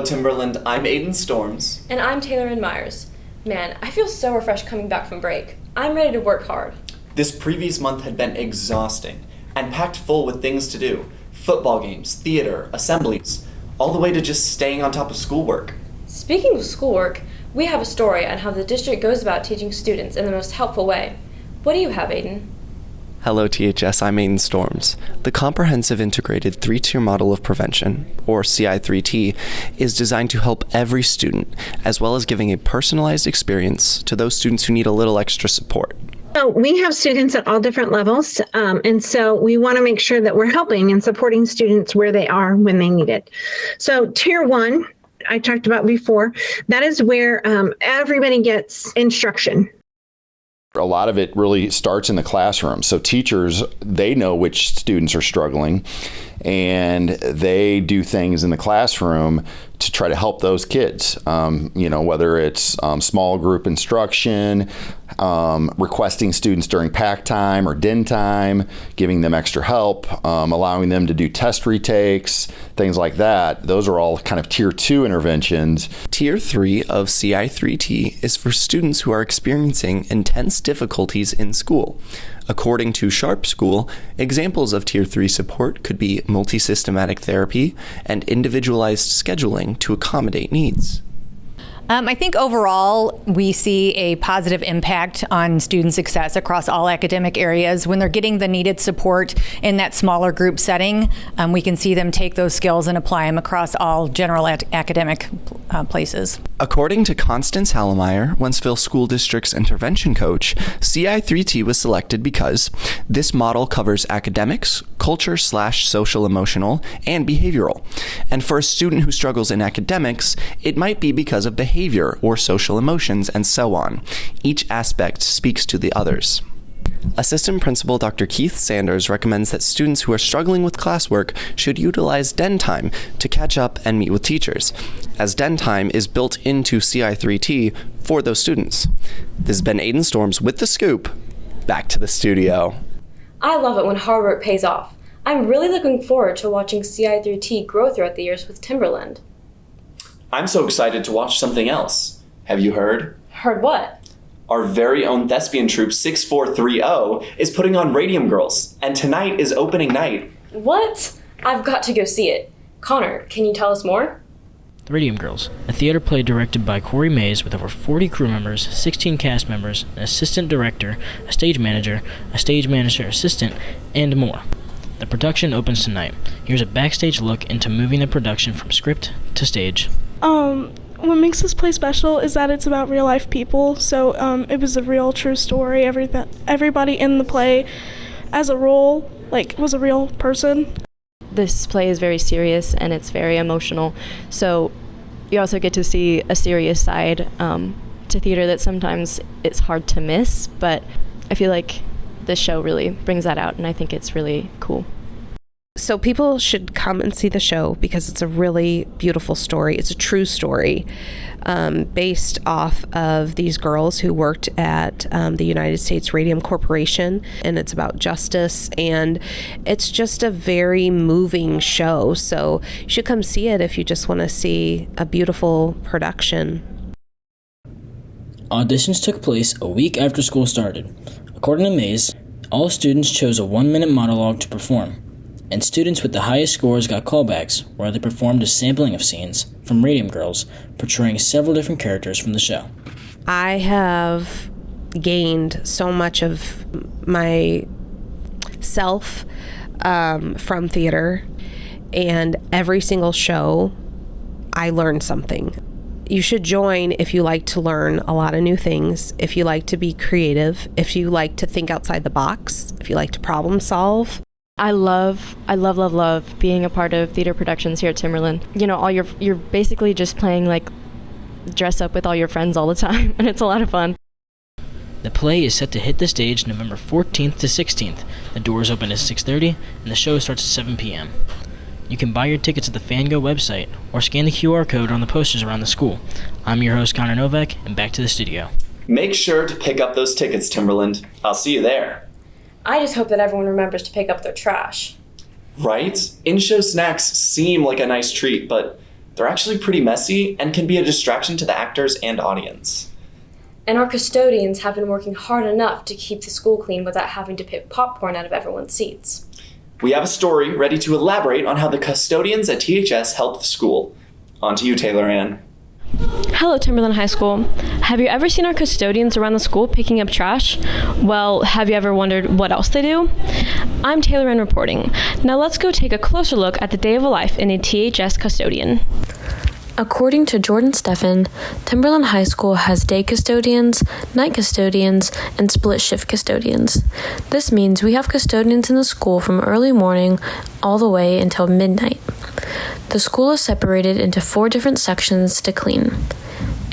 Timberland. I'm Aiden Storms. And I'm Taylor Ann Myers. Man, I feel so refreshed coming back from break. I'm ready to work hard. This previous month had been exhausting and packed full with things to do. Football games, theater, assemblies, all the way to just staying on top of schoolwork. Speaking of schoolwork, we have a story on how the district goes about teaching students in the most helpful way. What do you have, Aiden? Hello THS, I'm Aiden Storms. The Comprehensive Integrated Three-Tier Model of Prevention, or CI3T, is designed to help every student, as well as giving a personalized experience to those students who need a little extra support. So we have students at all different levels, and so we want to make sure that we're helping and supporting students where they are when they need it. So Tier 1, I talked about before, that is where everybody gets instruction. A lot of it really starts in the classroom. So teachers, they know which students are struggling, and they do things in the classroom to try to help those kids. Whether it's small group instruction, requesting students during pack time or din time, giving them extra help, allowing them to do test retakes, things like that. Those are all kind of Tier 2 interventions. Tier 3 of CI3T is for students who are experiencing intense difficulties in school. According to Sharp School, examples of Tier 3 support could be multi-systematic therapy and individualized scheduling to accommodate needs. I think overall we see a positive impact on student success across all academic areas. When they're getting the needed support in that smaller group setting, we can see them take those skills and apply them across all general academic places. According to Constance Hallemeyer, Wentzville School District's intervention coach, CI3T was selected because this model covers academics, culture/social emotional, and behavioral. And for a student who struggles in academics, it might be because of behavior or social emotions and so on. Each aspect speaks to the others. Assistant Principal Dr. Keith Sanders recommends that students who are struggling with classwork should utilize den time to catch up and meet with teachers, as den time is built into CI3T for those students. This has been Aiden Storms with The Scoop. Back to the studio. I love it when hard work pays off. I'm really looking forward to watching CI3T grow throughout the years with Timberland. I'm so excited to watch something else. Have you heard? Heard what? Our very own thespian troupe 6430 is putting on Radium Girls, and tonight is opening night. What? I've got to go see it. Connor, can you tell us more? The Radium Girls, a theater play directed by Corey Mays with over 40 crew members, 16 cast members, an assistant director, a stage manager assistant, and more. The production opens tonight. Here's a backstage look into moving the production from script to stage. What makes this play special is that it's about real life people. So it was a real true story. Everybody in the play as a role was a real person. This play is very serious and it's very emotional. So you also get to see a serious side to theater that sometimes it's hard to miss, but I feel like this show really brings that out, and I think it's really cool. So people should come and see the show because it's a really beautiful story. It's a true story based off of these girls who worked at the United States Radium Corporation, and it's about justice, and it's just a very moving show. So you should come see it if you just want to see a beautiful production. Auditions took place a week after school started. According to Mays, all students chose a 1-minute monologue to perform, and students with the highest scores got callbacks where they performed a sampling of scenes from Radium Girls, portraying several different characters from the show. I have gained so much of my self from theater, and every single show I learned something. You should join if you like to learn a lot of new things, if you like to be creative, if you like to think outside the box, if you like to problem solve. I love being a part of theater productions here at Timberland. You know, you're basically just playing dress up with all your friends all the time, and it's a lot of fun. The play is set to hit the stage November 14th to 16th. The doors open at 6:30, and the show starts at 7 p.m. You can buy your tickets at the Fango website or scan the QR code on the posters around the school. I'm your host, Connor Novak, and back to the studio. Make sure to pick up those tickets, Timberland. I'll see you there. I just hope that everyone remembers to pick up their trash. Right? In-show snacks seem like a nice treat, but They're actually pretty messy and can be a distraction to the actors and audience. And our custodians have been working hard enough to keep the school clean without having to pick popcorn out of everyone's seats. We have a story ready to elaborate on how the custodians at THS help the school. On to you, Taylor Ann. Hello, Timberland High School. Have you ever seen our custodians around the school picking up trash? Well, have you ever wondered what else they do? I'm Taylor Ann reporting. Now let's go take a closer look at the day of a life in a THS custodian. According to Jordan Steffen, Timberland High School has day custodians, night custodians, and split shift custodians. This means we have custodians in the school from early morning all the way until midnight. The school is separated into 4 different sections to clean: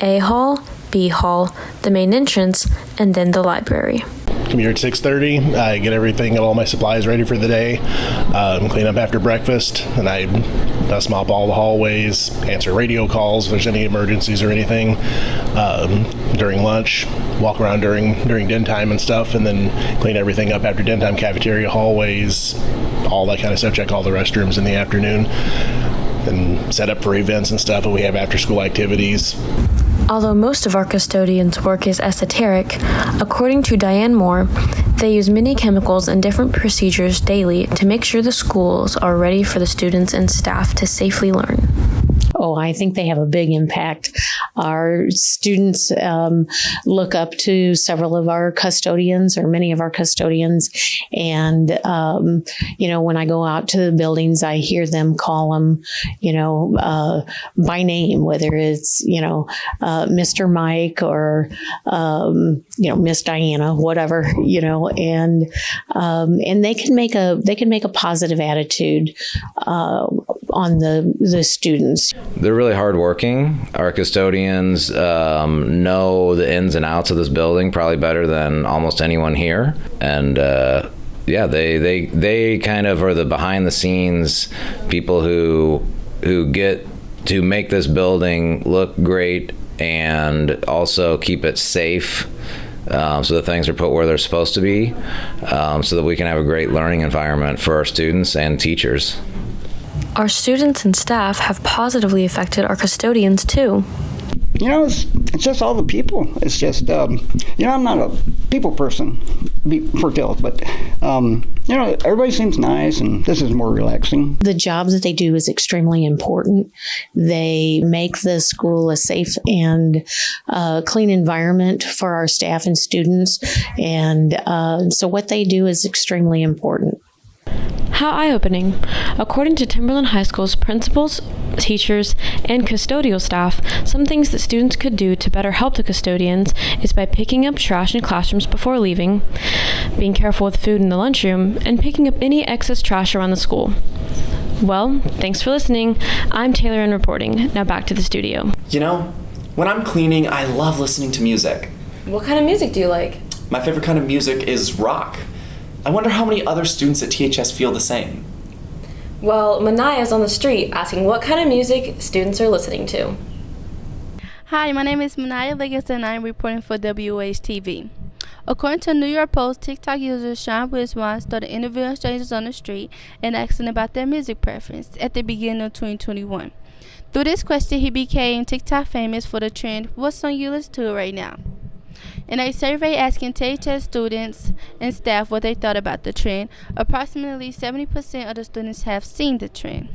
A Hall, B Hall, the main entrance, and then the library. Come here at 6:30. I get everything, all my supplies ready for the day, clean up after breakfast, and I dust mop all the hallways, answer radio calls if there's any emergencies or anything. During lunch, walk around during din time and stuff, and then clean everything up after din time, cafeteria, hallways, all that kind of stuff. Check all the restrooms in the afternoon, and set up for events and stuff, and we have after school activities. Although most of our custodians' work is esoteric, according to Diane Moore, they use many chemicals and different procedures daily to make sure the schools are ready for the students and staff to safely learn. Oh, I think they have a big impact. Our students look up to several of our custodians or many of our custodians. And, when I go out to the buildings, I hear them call them, by name, whether it's, Mr. Mike or, Miss Diana, whatever, and they can make a positive attitude on the students. They're really hardworking. Our custodians know the ins and outs of this building probably better than almost anyone here. And they kind of are the behind the scenes people who get to make this building look great and also keep it safe. So that things are put where they're supposed to be, so that we can have a great learning environment for our students and teachers. Our students and staff have positively affected our custodians too. It's just all the people. It's just, I'm not a people person, for Phil, but, everybody seems nice and this is more relaxing. The jobs that they do is extremely important. They make the school a safe and clean environment for our staff and students. And so what they do is extremely important. How eye-opening. According to Timberland High School's principals, teachers, and custodial staff, some things that students could do to better help the custodians is by picking up trash in classrooms before leaving, being careful with food in the lunchroom, and picking up any excess trash around the school. Well, thanks for listening. I'm Taylor Ann reporting. Now back to the studio. When I'm cleaning, I love listening to music. What kind of music do you like? My favorite kind of music is rock. I wonder how many other students at THS feel the same. Well, Manaya's on the street asking what kind of music students are listening to. Hi, my name is Manaya Liggins and I'm reporting for WH-TV. According to New York Post, TikTok user Sean Wiswan started interviewing strangers on the street and asking about their music preference at the beginning of 2021. Through this question, he became TikTok famous for the trend, "What song you listen to right now?" In a survey asking THS students and staff what they thought about the trend, approximately 70% of the students have seen the trend.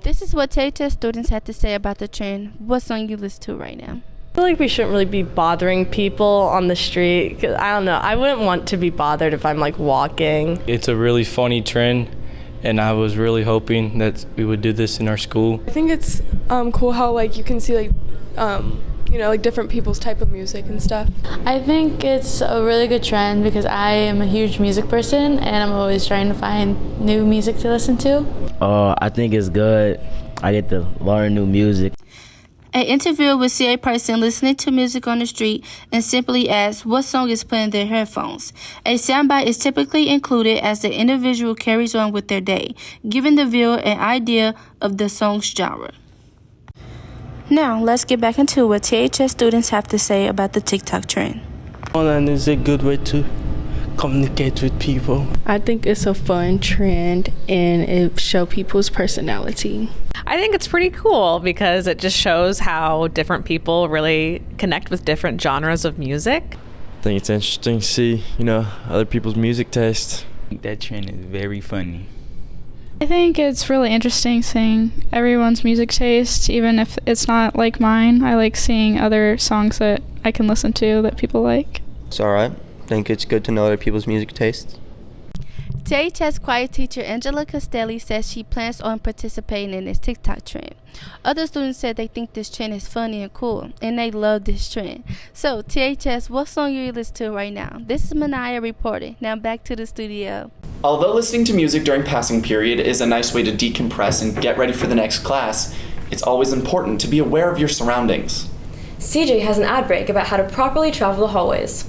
This is what THS students had to say about the trend. What song you listen to right now? I feel like we shouldn't really be bothering people on the street. 'Cause I don't know. I wouldn't want to be bothered if I'm walking. It's a really funny trend, and I was really hoping that we would do this in our school. I think it's cool how you can see different people's type of music and stuff. I think it's a really good trend because I am a huge music person and I'm always trying to find new music to listen to. I think it's good. I get to learn new music. An interviewer will see a person listening to music on the street and simply ask what song is playing in their headphones. A soundbite is typically included as the individual carries on with their day, giving the viewer an idea of the song's genre. Now, let's get back into what THS students have to say about the TikTok trend. And it's a good way to communicate with people. I think it's a fun trend and it shows people's personality. I think it's pretty cool because it just shows how different people really connect with different genres of music. I think it's interesting to see, other people's music tastes. I think that trend is very funny. I think it's really interesting seeing everyone's music taste, even if it's not like mine. I like seeing other songs that I can listen to that people like. It's alright. I think it's good to know other people's music tastes. THS choir teacher Angela Costelli says she plans on participating in this TikTok trend. Other students said they think this trend is funny and cool, and they love this trend. So, THS, what song you listen to right now? This is Manaya reporting. Now back to the studio. Although listening to music during passing period is a nice way to decompress and get ready for the next class, it's always important to be aware of your surroundings. CJ has an ad break about how to properly travel the hallways.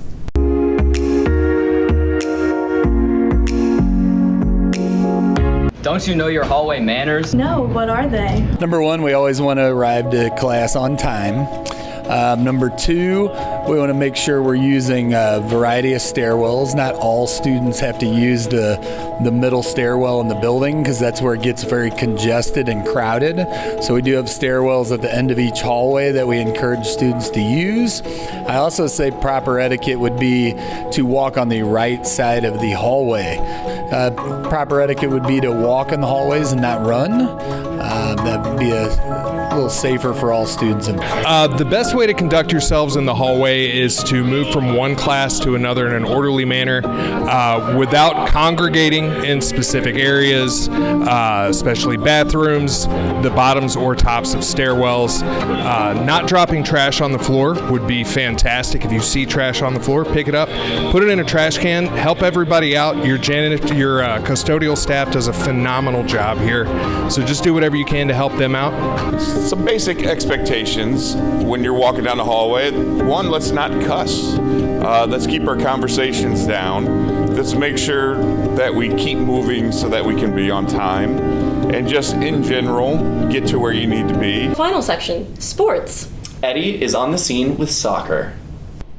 Don't you know your hallway manners? No, what are they? Number one, we always want to arrive to class on time. Number two, we want to make sure we're using a variety of stairwells. Not all students have to use the middle stairwell in the building because that's where it gets very congested and crowded. So we do have stairwells at the end of each hallway that we encourage students to use. I also say proper etiquette would be to walk on the right side of the hallway. Proper etiquette would be to walk in the hallways and not run. That would be a little safer for all students. The best way to conduct yourselves in the hallway is to move from one class to another in an orderly manner without congregating in specific areas, especially bathrooms, the bottoms or tops of stairwells. Not dropping trash on the floor would be fantastic. If you see trash on the floor, pick it up, put it in a trash can, help everybody out. Your custodial staff does a phenomenal job here, so just do whatever you can to help them out. Some basic expectations when you're walking down the hallway. One, let's not cuss. Let's keep our conversations down. Let's make sure that we keep moving so that we can be on time. And just in general, get to where you need to be. Final section, sports. Eddie is on the scene with soccer.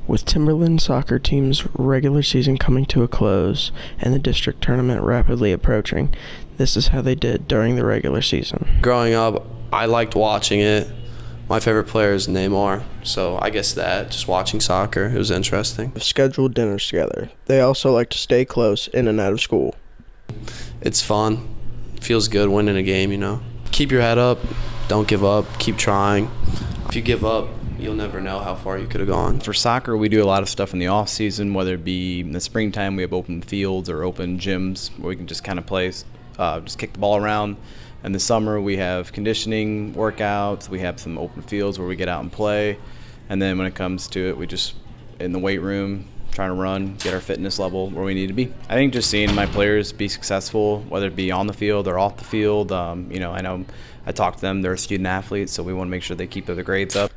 With Timberland soccer team's regular season coming to a close and the district tournament rapidly approaching, this is how they did during the regular season. Growing up, I liked watching it. My favorite player is Neymar, so I guess that, just watching soccer, it was interesting. Scheduled dinners together. They also like to stay close in and out of school. It's fun. Feels good winning a game, Keep your head up. Don't give up. Keep trying. If you give up, you'll never know how far you could have gone. For soccer, we do a lot of stuff in the off season, whether it be in the springtime, we have open fields or open gyms where we can just kind of play, just kick the ball around. In the summer, we have conditioning workouts. We have some open fields where we get out and play. And then when it comes to it, we just, in the weight room, trying to run, get our fitness level where we need to be. I think just seeing my players be successful, whether it be on the field or off the field, I know I talk to them, they're student athletes, so we want to make sure they keep their grades up.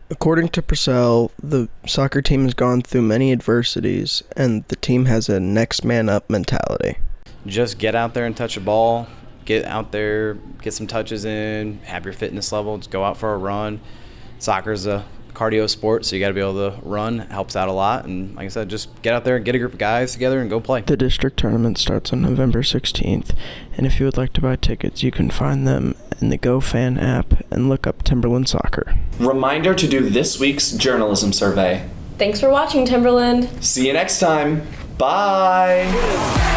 According to Purcell, the soccer team has gone through many adversities, and the team has a next man up mentality. Just get out there and touch a ball. Get out there, get some touches in, have your fitness level, just go out for a run. Soccer's a cardio sport, so you got to be able to run. It helps out a lot. And like I said, just get out there, get a group of guys together, and go play. The district tournament starts on November 16th, and if you would like to buy tickets, you can find them in the GoFan app and look up Timberland Soccer. Reminder to do this week's journalism survey. Thanks for watching, Timberland. See you next time. Bye.